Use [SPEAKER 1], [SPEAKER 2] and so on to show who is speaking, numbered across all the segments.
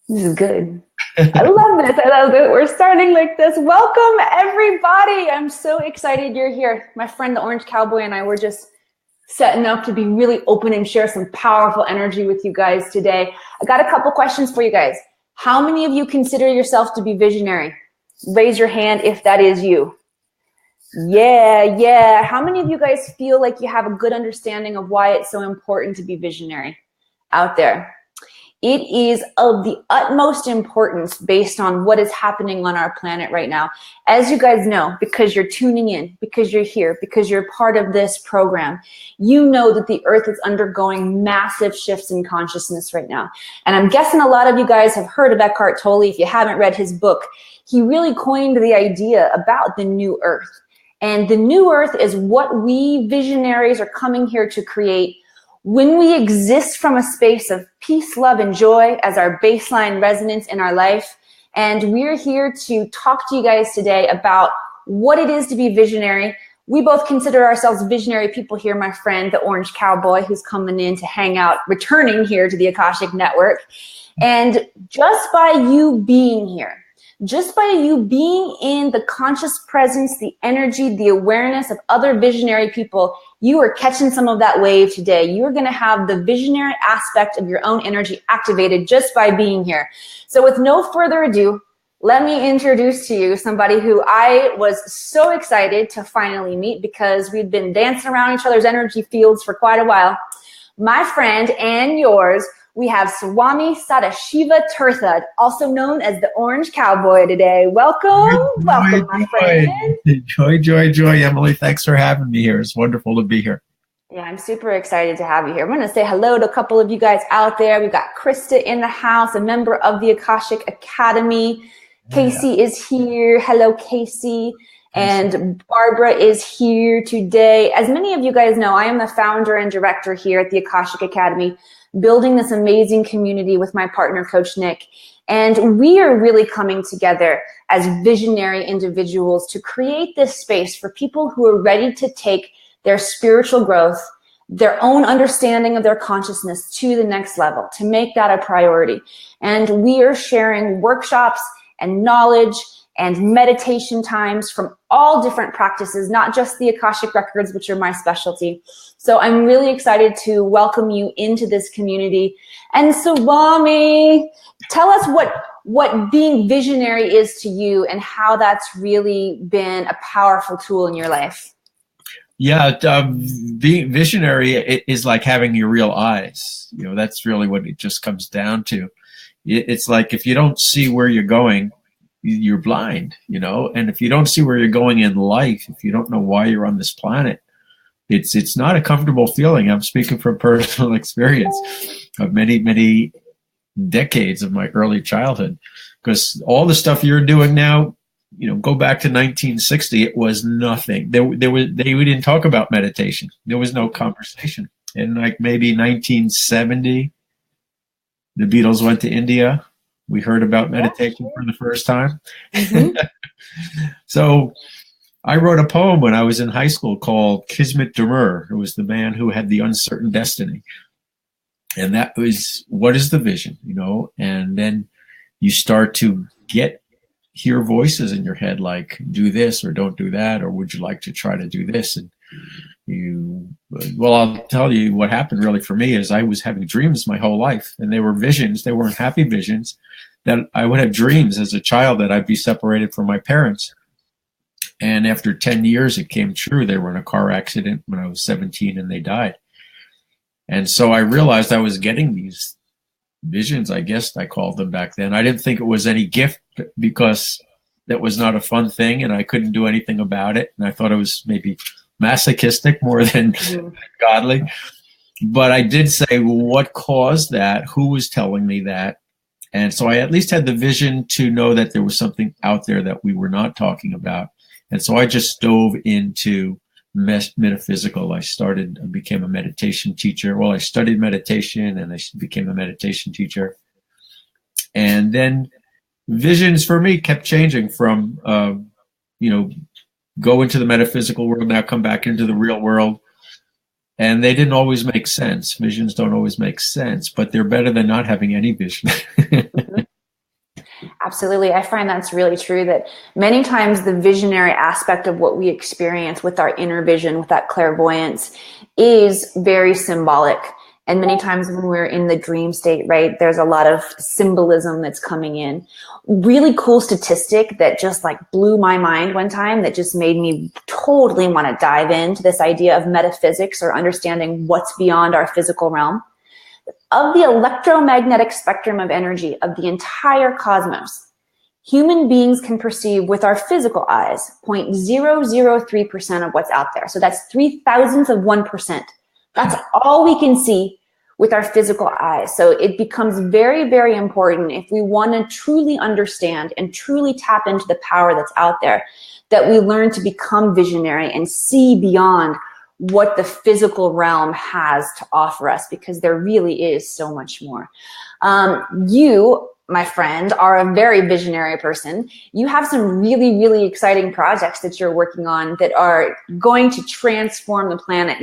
[SPEAKER 1] This is good. I love this. I love it. We're starting like this. Welcome, everybody. I'm so excited you're here. My friend, the Orange Cowboy, and I were just setting up to be really open and share some powerful energy with you guys today. I got a couple questions for you guys. How many of you consider yourself to be visionary? Raise your hand if that is you. Yeah. How many of you guys feel like you have a good understanding of why it's so important to be visionary out there? It is of the utmost importance based on what is happening on our planet right now. As you guys know, because you're tuning in, because you're here, because you're part of this program, you know that the earth is undergoing massive shifts in consciousness right now. And I'm guessing a lot of you guys have heard of Eckhart Tolle. If you haven't read his book, he really coined the idea about the new earth. And the new earth is what we visionaries are coming here to create when we exist from a space of peace, love, and joy as our baseline resonance in our life. And we're here to talk to you guys today about what it is to be visionary. We both consider ourselves visionary people here. My friend, the Orange Cowboy, who's coming in to hang out, returning here to the Akashic Network. And just by you being here, just by you being in the conscious presence, the energy, the awareness of other visionary people, you are catching some of that wave today. You're going to have the visionary aspect of your own energy activated just by being here. So with no further ado, let me introduce to you somebody who I was so excited to finally meet because we've been dancing around each other's energy fields for quite a while. My friend and yours, we have Swami Sadashiva Tirtha, also known as the Orange Cowboy today. Welcome, my friend.
[SPEAKER 2] Joy, Emily. Thanks for having me here. It's wonderful to be here.
[SPEAKER 1] Yeah, I'm super excited to have you here. I'm going to say hello to a couple of you guys out there. We've got Krista in the house, a member of the Akashic Academy. Casey is here. Hello, Casey. And Barbara is here today. As many of you guys know, I am the founder and director here at the Akashic Academy, building this amazing community with my partner, Coach Nick. And we are really coming together as visionary individuals to create this space for people who are ready to take their spiritual growth, their own understanding of their consciousness to the next level, to make that a priority. And we are sharing workshops and knowledge and meditation times from all different practices, not just the Akashic Records, which are my specialty. So I'm really excited to welcome you into this community. And Swami, tell us what being visionary is to you and how that's really been a powerful tool in your life.
[SPEAKER 2] Yeah, being visionary is like having your real eyes. You know, that's really what it just comes down to. It's like if you don't see where you're going, you're blind, you know, and if you don't see where you're going in life, if you don't know why you're on this planet, it's not a comfortable feeling. I'm speaking from personal experience of many decades of my early childhood, because all the stuff you're doing now, you know, go back to 1960, it was nothing. We didn't talk about meditation. There was no conversation. In like maybe 1970, the Beatles went to India. We heard about meditation for the first time. Mm-hmm. So I wrote a poem when I was in high school called Kismet Demur. It was the man who had the uncertain destiny. And that was, what is the vision, you know? And then you start to hear voices in your head like, do this or don't do that, or would you like to try to do this? And I'll tell you what happened really for me is I was having dreams my whole life, and they were visions. They weren't happy visions. That I would have dreams as a child that I'd be separated from my parents. And after 10 years, it came true. They were in a car accident when I was 17 and they died. And so I realized I was getting these visions, I guess I called them back then. I didn't think it was any gift because that was not a fun thing and I couldn't do anything about it. And I thought it was maybe masochistic more than godly. But I did say, well, what caused that? Who was telling me that? And so I at least had the vision to know that there was something out there that we were not talking about. And so I just dove into metaphysical. I became a meditation teacher. Well, I studied meditation and I became a meditation teacher. And then visions for me kept changing from, go into the metaphysical world, now come back into the real world. And they didn't always make sense. Visions don't always make sense, but they're better than not having any vision.
[SPEAKER 1] Absolutely. I find that's really true, that many times the visionary aspect of what we experience with our inner vision, with that clairvoyance, is very symbolic. And many times when we're in the dream state, right, there's a lot of symbolism that's coming in. Really cool statistic that just like blew my mind one time, that just made me totally want to dive into this idea of metaphysics, or understanding what's beyond our physical realm. Of the electromagnetic spectrum of energy of the entire cosmos, human beings can perceive with our physical eyes 0.003% of what's out there. So that's 0.003%. That's all we can see with our physical eyes. So it becomes very, very important, if we want to truly understand and truly tap into the power that's out there, that we learn to become visionary and see beyond what the physical realm has to offer us, because there really is so much more. You, my friend, are a very visionary person. You have some really, really exciting projects that you're working on that are going to transform the planet.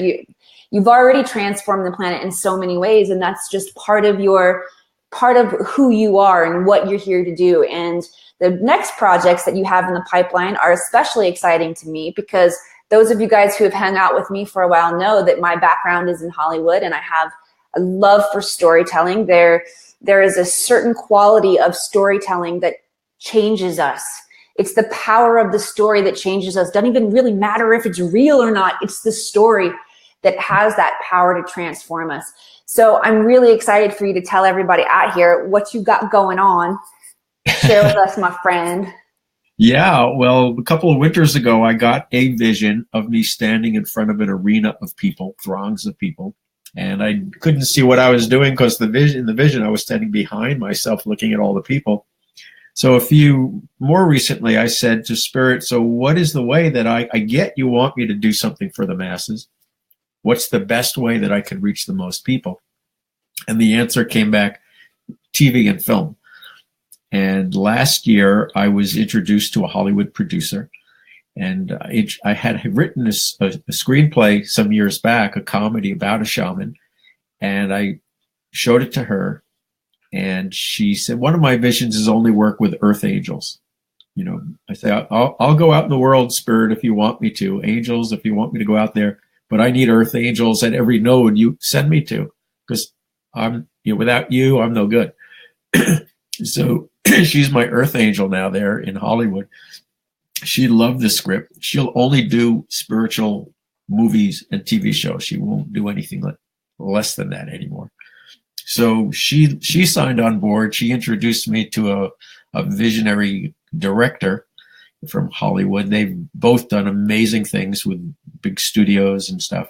[SPEAKER 1] You've already transformed the planet in so many ways, and that's just part of who you are and what you're here to do. And the next projects that you have in the pipeline are especially exciting to me, because those of you guys who have hung out with me for a while know that my background is in Hollywood, and I have a love for storytelling. There is a certain quality of storytelling that changes us. It's the power of the story that changes us. Doesn't even really matter if it's real or not. It's the story that has that power to transform us. So I'm really excited for you to tell everybody out here what you got going on. Share with us, my friend.
[SPEAKER 2] Yeah, well, a couple of winters ago, I got a vision of me standing in front of an arena of people, throngs of people, and I couldn't see what I was doing, because in the vision, I was standing behind myself looking at all the people. So a few more recently, I said to Spirit, so what is the way that I get you want me to do something for the masses? What's the best way that I can reach the most people? And the answer came back, TV and film. And last year, I was introduced to a Hollywood producer, and I had written a screenplay some years back, a comedy about a shaman, and I showed it to her, and she said, one of my visions is only work with earth angels. You know, I say, I'll go out in the world, Spirit, if you want me to, angels, if you want me to go out there, but I need earth angels at every node you send me to, because without you, I'm no good. So she's my earth angel now there in Hollywood. She loved the script. She'll only do spiritual movies and TV shows. She won't do anything less than that anymore. So she signed on board. She introduced me to a visionary director from Hollywood. They've both done amazing things with big studios and stuff.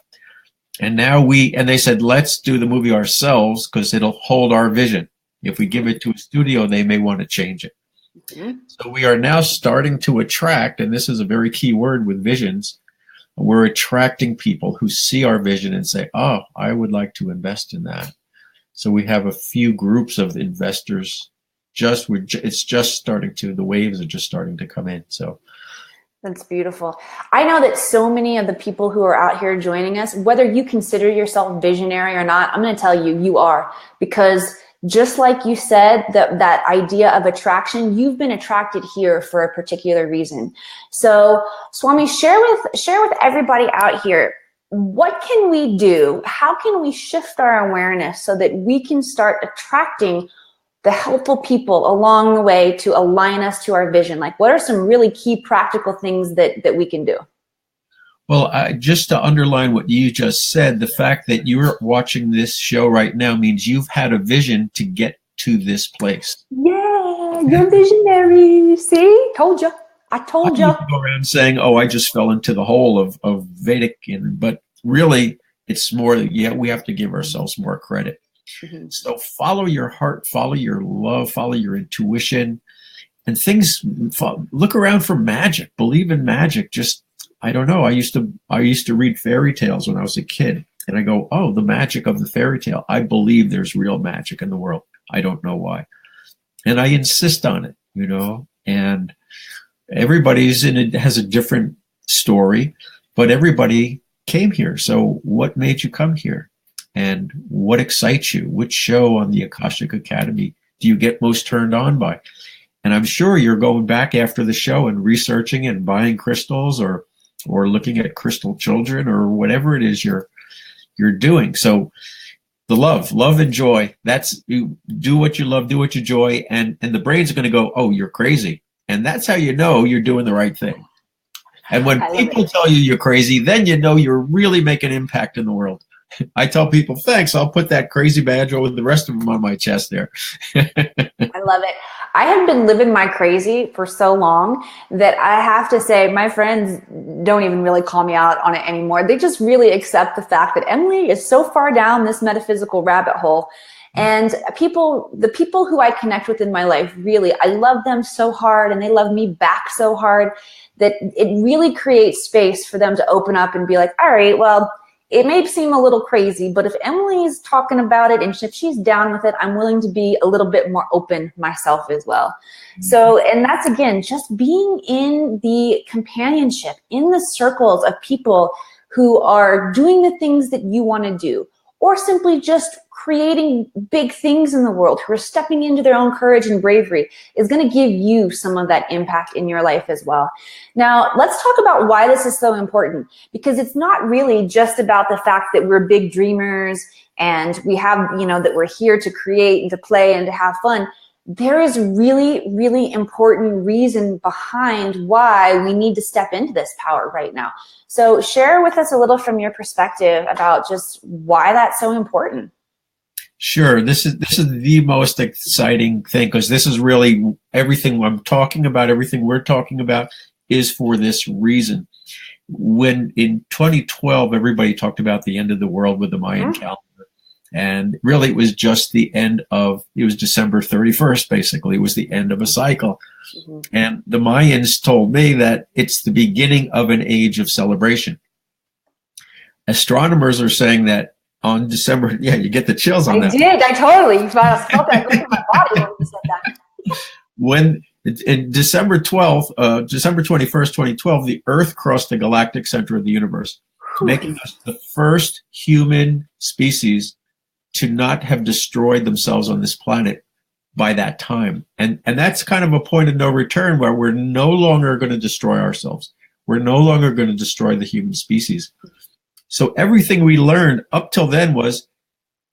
[SPEAKER 2] And now they said, let's do the movie ourselves, because it'll hold our vision. If we give it to a studio, they may want to change it. Mm-hmm. So we are now starting to attract, and this is a very key word with visions, we're attracting people who see our vision and say, oh, I would like to invest in that. So we have a few groups of investors. It's just starting to, the waves are just starting to come in. So
[SPEAKER 1] that's beautiful. I know that so many of the people who are out here joining us, whether you consider yourself visionary or not, I'm going to tell you, you are, because just like you said, that idea of attraction, you've been attracted here for a particular reason. So Swami, share with everybody out here, what can we do? How can we shift our awareness so that we can start attracting the helpful people along the way to align us to our vision? Like, what are some really key practical things that we can do?
[SPEAKER 2] Well, just to underline what you just said, the fact that you're watching this show right now means you've had a vision to get to this place.
[SPEAKER 1] Yeah, you're visionary. See? Told you. I told you.
[SPEAKER 2] Go around saying, oh, I just fell into the hole of Vedic. But really, it's more, we have to give ourselves more credit. Mm-hmm. So follow your heart, follow your love, follow your intuition, and look around for magic. Believe in magic. Just, I don't know. I used to read fairy tales when I was a kid, and I go, oh, the magic of the fairy tale. I believe there's real magic in the world. I don't know why. And I insist on it, and everybody's has a different story, but everybody came here. So what made you come here? And what excites you? Which show on the Akashic Academy do you get most turned on by? And I'm sure you're going back after the show and researching and buying crystals or looking at crystal children or whatever it is you're doing. So the love and joy, that's, you do what you love, do what you enjoy, and the brain's going to go, oh, you're crazy. And that's how you know you're doing the right thing. And when people tell you you're crazy, then you know you're really making an impact in the world. I tell people, thanks, I'll put that crazy badge with the rest of them on my chest there.
[SPEAKER 1] I love it. I have been living my crazy for so long that I have to say my friends don't even really call me out on it anymore. They just really accept the fact that Emily is so far down this metaphysical rabbit hole. And the people who I connect with in my life, really, I love them so hard and they love me back so hard that it really creates space for them to open up and be like, all right, well, it may seem a little crazy, but if Emily's talking about it and if she's down with it, I'm willing to be a little bit more open myself as well. Mm-hmm. So, and that's, again, just being in the companionship, in the circles of people who are doing the things that you want to do, or simply just creating big things in the world, who are stepping into their own courage and bravery, is going to give you some of that impact in your life as well. Now, let's talk about why this is so important, because it's not really just about the fact that we're big dreamers and we have, that we're here to create and to play and to have fun. There is really, really important reason behind why we need to step into this power right now. So share with us a little from your perspective about just why that's so important.
[SPEAKER 2] Sure. This is the most exciting thing, because this is really everything I'm talking about, everything we're talking about is for this reason. When in 2012, everybody talked about the end of the world with the Mayan calendar. And really it was just it was December 31st, basically. It was the end of a cycle. Mm-hmm. And the Mayans told me that it's the beginning of an age of celebration. Astronomers are saying that on December, you get the chills on that.
[SPEAKER 1] I totally felt that going through my body when you said that.
[SPEAKER 2] When in December 12th, December 21st, 2012, the Earth crossed the galactic center of the universe, making us the first human species to not have destroyed themselves on this planet by that time. And that's kind of a point of no return, where we're no longer going to destroy ourselves. We're no longer going to destroy the human species. So everything we learned up till then was,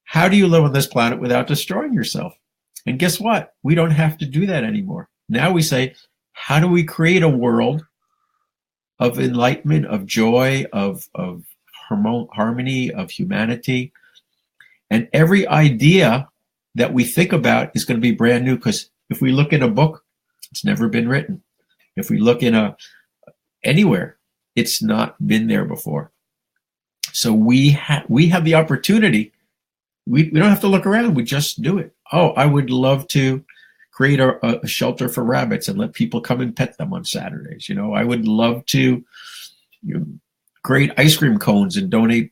[SPEAKER 2] how do you live on this planet without destroying yourself? And guess what? We don't have to do that anymore. Now we say, how do we create a world of enlightenment, of joy, of harmony, of humanity? And every idea that we think about is going to be brand new, because if we look in a book, it's never been written. If we look in anywhere, it's not been there before. So we have the opportunity. We don't have to look around. We just do it. Oh, I would love to create a shelter for rabbits and let people come and pet them on Saturdays. I would love to create ice cream cones and donate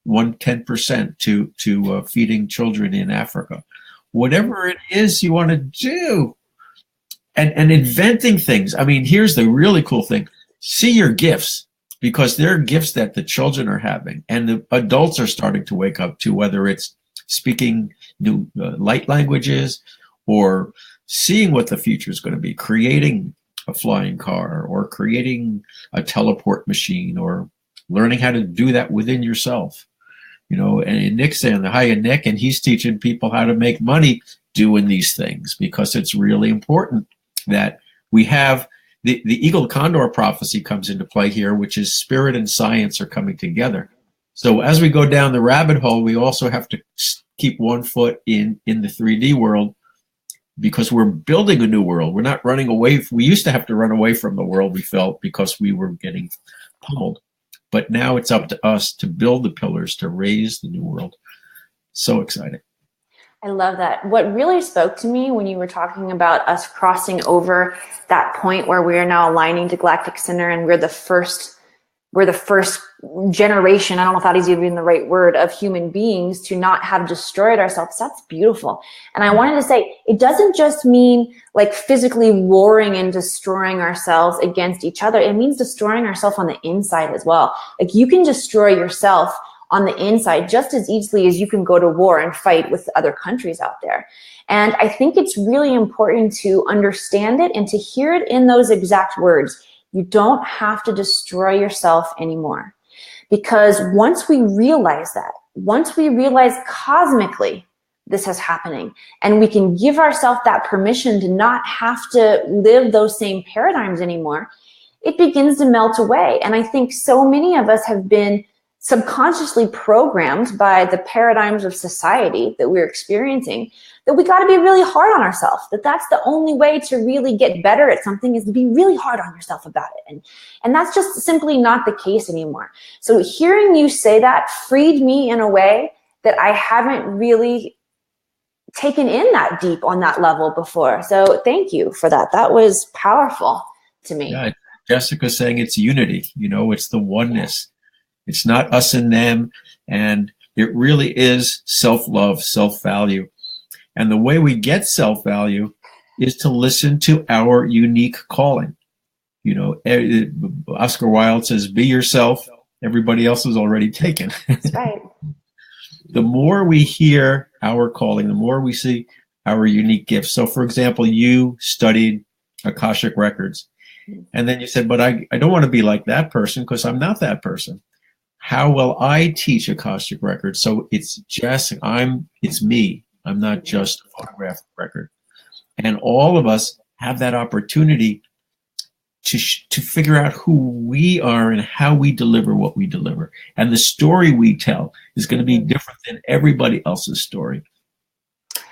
[SPEAKER 2] 10% to feeding children in Africa. Whatever it is you want to do, and inventing things. I mean, here's the really cool thing. See your gifts, because there are gifts that the children are having and the adults are starting to wake up to, whether it's speaking new light languages or seeing what the future is going to be, creating a flying car or creating a teleport machine or learning how to do that within yourself. And Nick's saying, hi, Nick, and he's teaching people how to make money doing these things, because it's really important that we have the eagle condor prophecy comes into play here, which is spirit and science are coming together. So as we go down the rabbit hole, we also have to keep one foot in the 3D world, because we're building a new world. We're not running away. We used to have to run away from the world, we felt, because we were getting pummeled. But now it's up to us to build the pillars to raise the new world. So exciting.
[SPEAKER 1] I love that. What really spoke to me when you were talking about us crossing over that point where we are now aligning to Galactic Center, and we're the first generation, I don't know if that is even the right word, of human beings to not have destroyed ourselves. That's beautiful. And I wanted to say, it doesn't just mean like physically warring and destroying ourselves against each other. It means destroying ourselves on the inside as well. Like, you can destroy yourself on the inside just as easily as you can go to war and fight with other countries out there. And I think it's really important to understand it and to hear it in those exact words. You don't have to destroy yourself anymore. Because once we realize that, once we realize cosmically this is happening, and we can give ourselves that permission to not have to live those same paradigms anymore, it begins to melt away. And I think so many of us have been subconsciously programmed by the paradigms of society that we're experiencing, that we got to be really hard on ourselves, that that's the only way to really get better at something is to be really hard on yourself about it. And that's just simply not the case anymore. So hearing you say that freed me in a way that I haven't really taken in that deep on that level before. So thank you for that. That was powerful to me.
[SPEAKER 2] Yeah, Jessica's saying it's unity, it's the oneness. It's not us and them, and it really is self-love, self-value. And the way we get self-value is to listen to our unique calling. Oscar Wilde says, be yourself, everybody else is already taken.
[SPEAKER 1] That's right.
[SPEAKER 2] The more we hear our calling, the more we see our unique gifts. So, for example, you studied Akashic Records, and then you said, but I don't want to be like that person because I'm not that person. How will I teach Akashic Records? So it's me. I'm not just a photographic record. And all of us have that opportunity to figure out who we are and how we deliver what we deliver. And the story we tell is going to be different than everybody else's story.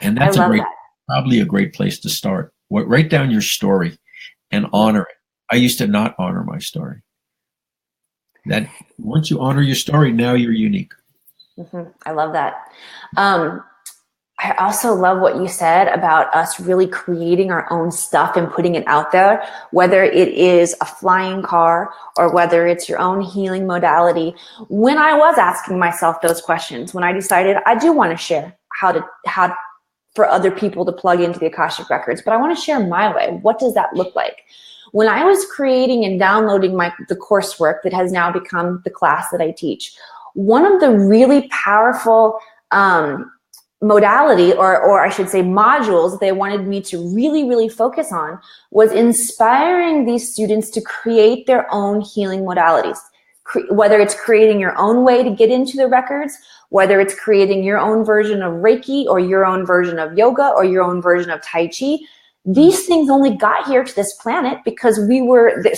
[SPEAKER 2] And that's probably a great place to start. Write down your story and honor it. I used to not honor my story. That once you honor your story, now you're unique.
[SPEAKER 1] I love that. I also love what you said about us really creating our own stuff and putting it out there, whether it is a flying car or whether it's your own healing modality. When I was asking myself those questions, when I decided I do want to share how for other people to plug into the Akashic Records, but I want to share my way. What does that look like? When I was creating and downloading the coursework that has now become the class that I teach, one of the really powerful modality, or I should say modules, they wanted me to really, really focus on was inspiring these students to create their own healing modalities. Whether it's creating your own way to get into the records, whether it's creating your own version of Reiki or your own version of yoga or your own version of Tai Chi. These things only got here to this planet because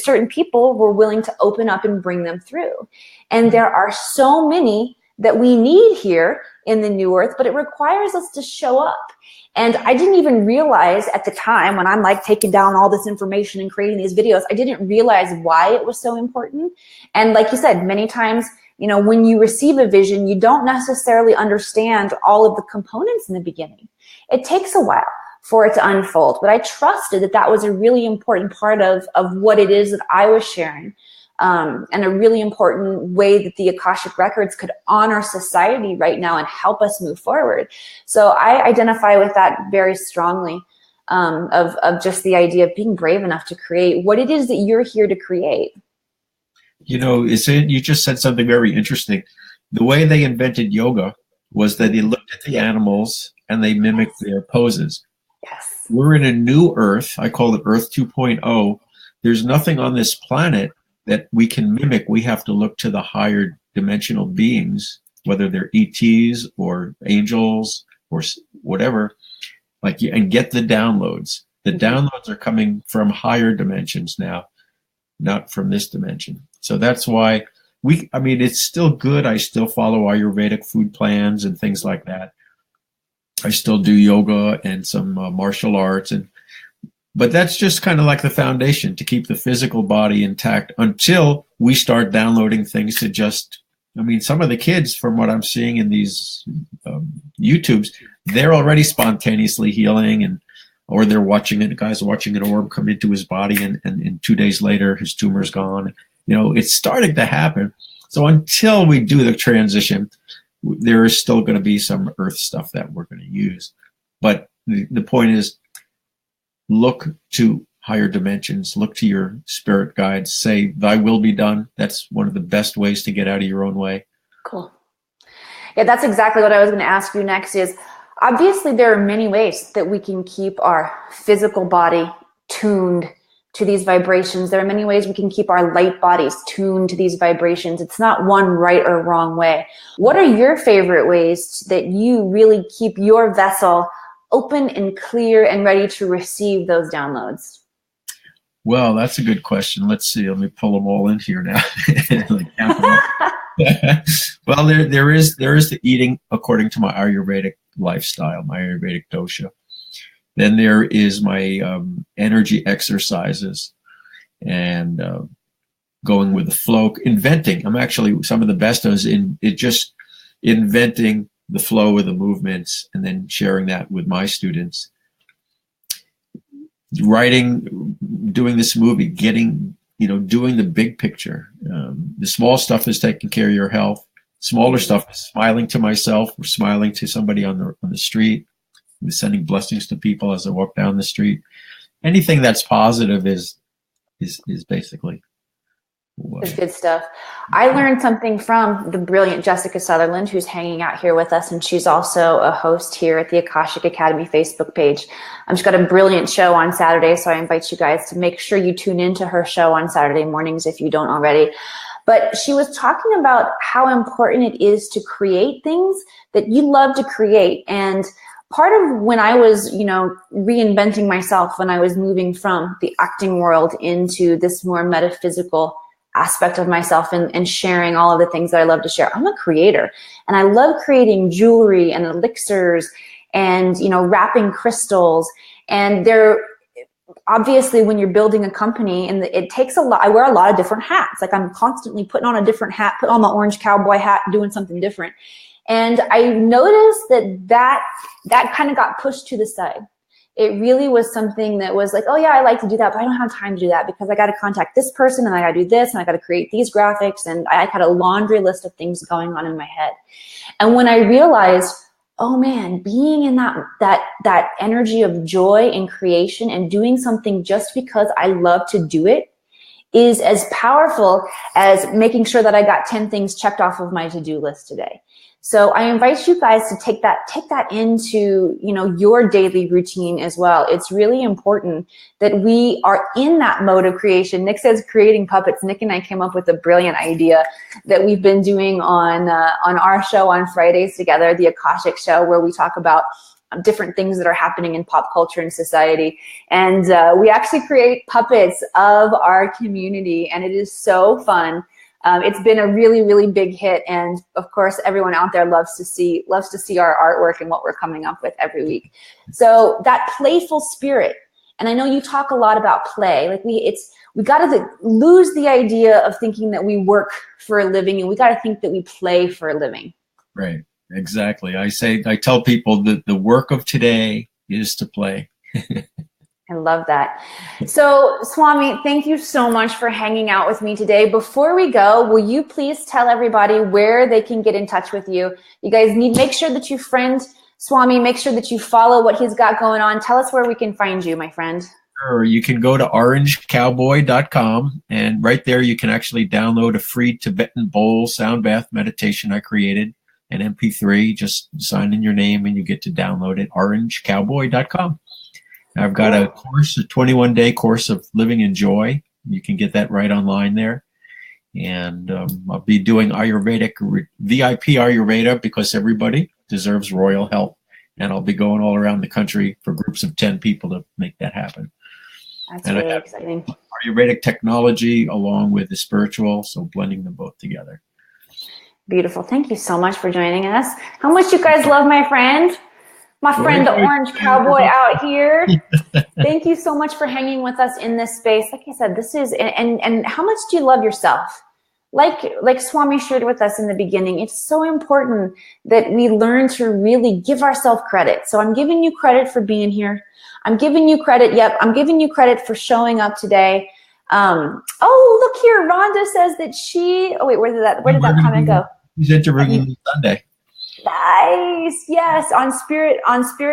[SPEAKER 1] certain people were willing to open up and bring them through. And there are so many that we need here in the new earth, but it requires us to show up. And I didn't even realize at the time when I'm taking down all this information and creating these videos, I didn't realize why it was so important. And like you said, many times, when you receive a vision, you don't necessarily understand all of the components in the beginning. It takes a while for it to unfold. But I trusted that was a really important part of what it is that I was sharing. And a really important way that the Akashic Records could honor society right now and help us move forward. So I identify with that very strongly, of just the idea of being brave enough to create what it is that you're here to create.
[SPEAKER 2] You just said something very interesting. The way they invented yoga was that they looked at the animals and they mimicked their poses.
[SPEAKER 1] Yes.
[SPEAKER 2] We're in a new Earth. I call it Earth 2.0. There's nothing on this planet that we can mimic. We have to look to the higher dimensional beings, whether they're ETs or angels or whatever, and get the downloads. The downloads are coming from higher dimensions now, not from this dimension. So that's why it's still good. I still follow Ayurvedic food plans and things like that. I still do yoga and some martial arts, but that's just kind of like the foundation to keep the physical body intact until we start downloading things to some of the kids, from what I'm seeing in these YouTubes, they're already spontaneously healing, or they're watching it. The guy's watching an orb come into his body, and 2 days later his tumor's gone. It's starting to happen. So until we do the transition, there is still going to be some earth stuff that we're going to use. But the point is, look to higher dimensions, look to your spirit guides, say, thy will be done. That's one of the best ways to get out of your own way.
[SPEAKER 1] Cool. Yeah, that's exactly what I was going to ask you next is, obviously there are many ways that we can keep our physical body tuned to these vibrations. There are many ways we can keep our light bodies tuned to these vibrations. It's not one right or wrong way. What are your favorite ways that you really keep your vessel open and clear and ready to receive those downloads?
[SPEAKER 2] Well, that's a good question. Let's see. Let me pull them all in here now. Like, count them up. Well, there is the eating according to my Ayurvedic lifestyle, my Ayurvedic dosha. Then there is my energy exercises and going with the flow, inventing. I'm actually some of the best just inventing the flow of the movements and then sharing that with my students. Writing, doing this movie, doing the big picture. The small stuff is taking care of your health. Smaller stuff is smiling to myself or smiling to somebody on the street, sending blessings to people as I walk down the street. Anything that's positive is basically
[SPEAKER 1] It's good stuff. I learned something from the brilliant Jessica Sutherland, who's hanging out here with us, and she's also a host here at the Akashic Academy Facebook page. She's got a brilliant show on Saturday, so I invite you guys to make sure you tune into her show on Saturday mornings if you don't already. But she was talking about how important it is to create things that you love to create. And part of when I was, reinventing myself, when I was moving from the acting world into this more metaphysical aspect of myself and sharing all of the things that I love to share. I'm a creator, and I love creating jewelry and elixirs and, wrapping crystals. And they're obviously, when you're building a company, and it takes a lot, I wear a lot of different hats. Like, I'm constantly putting on a different hat, put on my orange cowboy hat, doing something different. And I noticed that kind of got pushed to the side. It really was something that was like, oh yeah, I like to do that, but I don't have time to do that because I got to contact this person and I got to do this and I got to create these graphics, and I had a laundry list of things going on in my head. And when I realized, oh man, being in that energy of joy and creation and doing something just because I love to do it is as powerful as making sure that I got 10 things checked off of my to-do list today. So I invite you guys to take that into, your daily routine as well. It's really important that we are in that mode of creation. Nick says creating puppets. Nick and I came up with a brilliant idea that we've been doing on our show on Fridays together, the Akashic Show, where we talk about different things that are happening in pop culture and society. And we actually create puppets of our community, and it is so fun. It's been a really, really big hit, and of course, everyone out there loves to see our artwork and what we're coming up with every week. So that playful spirit, and I know you talk a lot about play. Like we got to lose the idea of thinking that we work for a living, and we got to think that we play for a living.
[SPEAKER 2] Right, exactly. I tell people that the work of today is to play.
[SPEAKER 1] I love that. So, Swami, thank you so much for hanging out with me today. Before we go, will you please tell everybody where they can get in touch with you? You guys make sure that you friend Swami, make sure that you follow what he's got going on. Tell us where we can find you, my friend.
[SPEAKER 2] Sure. You can go to orangecowboy.com, and right there you can actually download a free Tibetan bowl sound bath meditation I created, an MP3. Just sign in your name and you get to download it, orangecowboy.com. I've got a 21-day course of living in joy. You can get that right online there. And I'll be doing Ayurvedic, VIP Ayurveda, because everybody deserves royal health. And I'll be going all around the country for groups of 10 people to make that happen.
[SPEAKER 1] That's really exciting.
[SPEAKER 2] Ayurvedic technology along with the spiritual, so blending them both together.
[SPEAKER 1] Beautiful. Thank you so much for joining us. How much you guys love my friend? My friend, the Orange Cowboy out here. Thank you so much for hanging with us in this space. Like I said, this is, and how much do you love yourself? Like Swami shared with us in the beginning, it's so important that we learn to really give ourselves credit. So I'm giving you credit for being here. I'm giving you credit. Yep. I'm giving you credit for showing up today. Oh, look here. Rhonda says that oh wait, where did that comment go?
[SPEAKER 2] She's interviewing Sunday.
[SPEAKER 1] Nice. Yes, on Spirit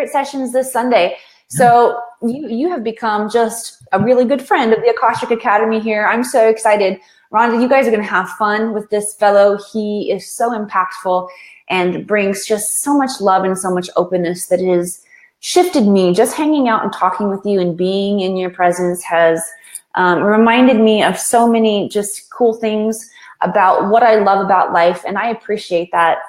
[SPEAKER 1] Sessions this Sunday. So you have become just a really good friend of the Akashic Academy here. I'm so excited. Rhonda, you guys are going to have fun with this fellow. He is so impactful. and brings just so much love and so much openness that has shifted me. Just hanging out and talking with you and being in your presence has reminded me of so many just cool things about what I love about life, and I appreciate that.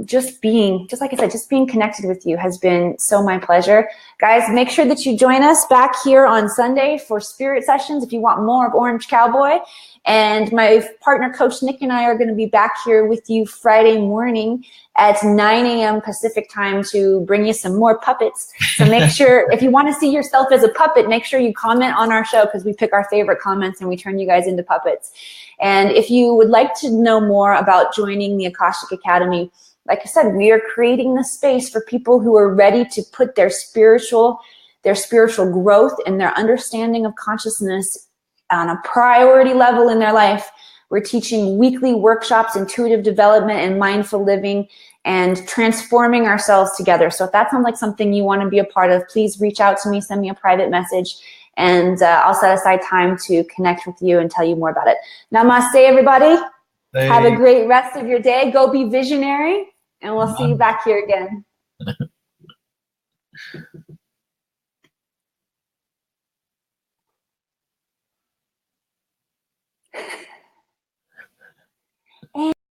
[SPEAKER 1] Just like I said, just being connected with you has been so my pleasure. Guys, make sure that you join us back here on Sunday for Spirit Sessions if you want more of Orange Cowboy. And my partner, Coach Nick, and I are going to be back here with you Friday morning at 9 a.m. Pacific time to bring you some more puppets. So make sure, if you want to see yourself as a puppet, make sure you comment on our show, because we pick our favorite comments and we turn you guys into puppets. And if you would like to know more about joining the Akashic Academy, like I said, we are creating the space for people who are ready to put their spiritual growth and their understanding of consciousness on a priority level in their life. We're teaching weekly workshops, intuitive development, and mindful living, and transforming ourselves together. So if that sounds like something you want to be a part of, please reach out to me, send me a private message, and I'll set aside time to connect with you and tell you more about it. Namaste, everybody.
[SPEAKER 2] Hey.
[SPEAKER 1] Have a great rest of your day. Go be visionary, and we'll see you back here again.